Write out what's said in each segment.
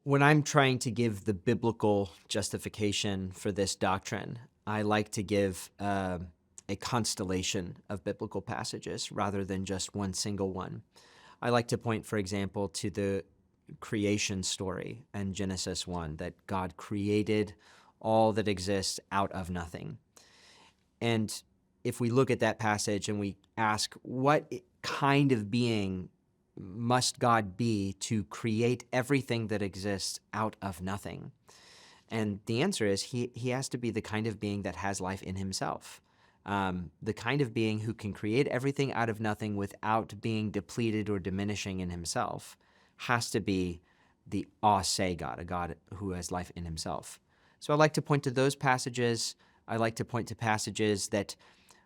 When I'm trying to give the biblical justification for this doctrine, I like to give a constellation of biblical passages rather than just one single one. I like to point, for example, to the creation story in Genesis 1, that God created all that exists out of nothing. And if we look at that passage and we ask, what kind of being must God be to create everything that exists out of nothing? And the answer is he has to be the kind of being that has life in himself. The kind of being who can create everything out of nothing without being depleted or diminishing in himself has to be the Aseity God, a God who has life in himself. So I like to point to those passages. I like to point to passages that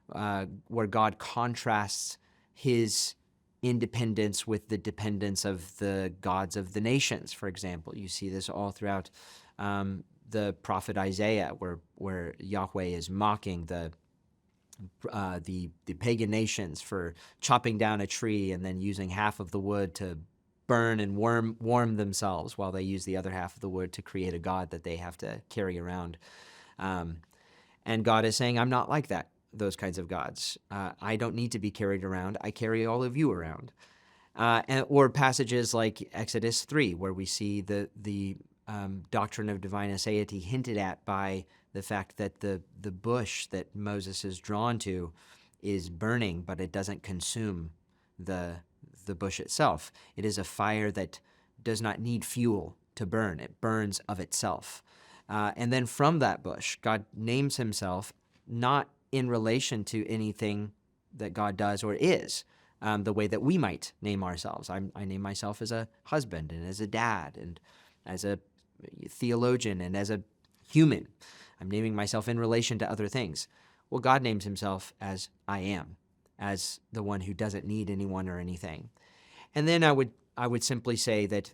where God contrasts his independence with the dependence of the gods of the nations, for example. You see this all throughout the prophet Isaiah, where Yahweh is mocking the pagan nations for chopping down a tree and then using half of the wood to burn and warm themselves, while they use the other half of the wood to create a god that they have to carry around. And God is saying, I'm not like that, those kinds of gods. I don't need to be carried around. I carry all of you around. Or passages like Exodus 3, where we see the doctrine of divine aseity hinted at by the fact that the bush that Moses is drawn to is burning, but it doesn't consume the bush itself. It is a fire that does not need fuel to burn. It burns of itself. And then from that bush, God names himself not in relation to anything that God does or is, the way that we might name ourselves. I name myself as a husband and as a dad and as a theologian and as a human. I'm naming myself in relation to other things. Well, God names himself as I am, as the one who doesn't need anyone or anything. And then I would simply say that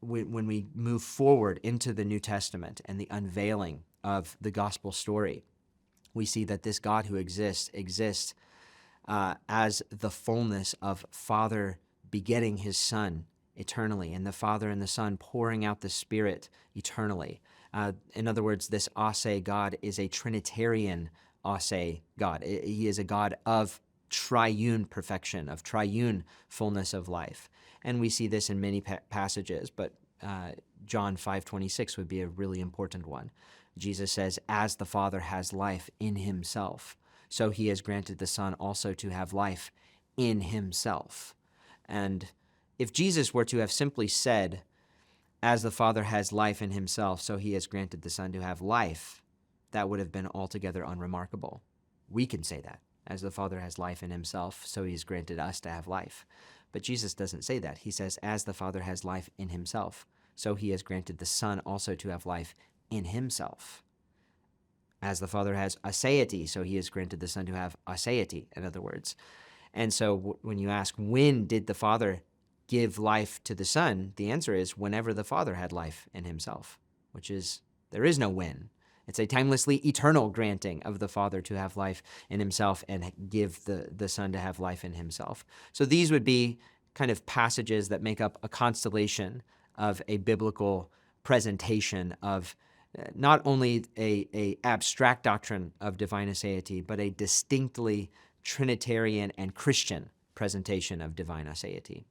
when we move forward into the New Testament and the unveiling of the gospel story, we see that this God who exists as the fullness of Father begetting his Son eternally, and the Father and the Son pouring out the Spirit eternally. In other words, this Aseity God is a Trinitarian Aseity God. He is a God of triune perfection, of triune fullness of life. And we see this in many passages, but John 5:26 would be a really important one. Jesus says, as the Father has life in himself, so he has granted the Son also to have life in himself. And if Jesus were to have simply said, as the Father has life in himself, so he has granted the Son to have life, that would have been altogether unremarkable. We can say that. As the Father has life in himself, so he has granted us to have life. But Jesus doesn't say that. He says, as the Father has life in himself, so he has granted the Son also to have life in himself. As the Father has aseity, so he has granted the Son to have aseity, in other words. And so when you ask, when did the Father give life to the Son, the answer is whenever the Father had life in himself, which is, there is no when. It's a timelessly eternal granting of the Father to have life in himself and give the Son to have life in himself. So these would be kind of passages that make up a constellation of a biblical presentation of not only a abstract doctrine of divine aseity, but a distinctly Trinitarian and Christian presentation of divine aseity.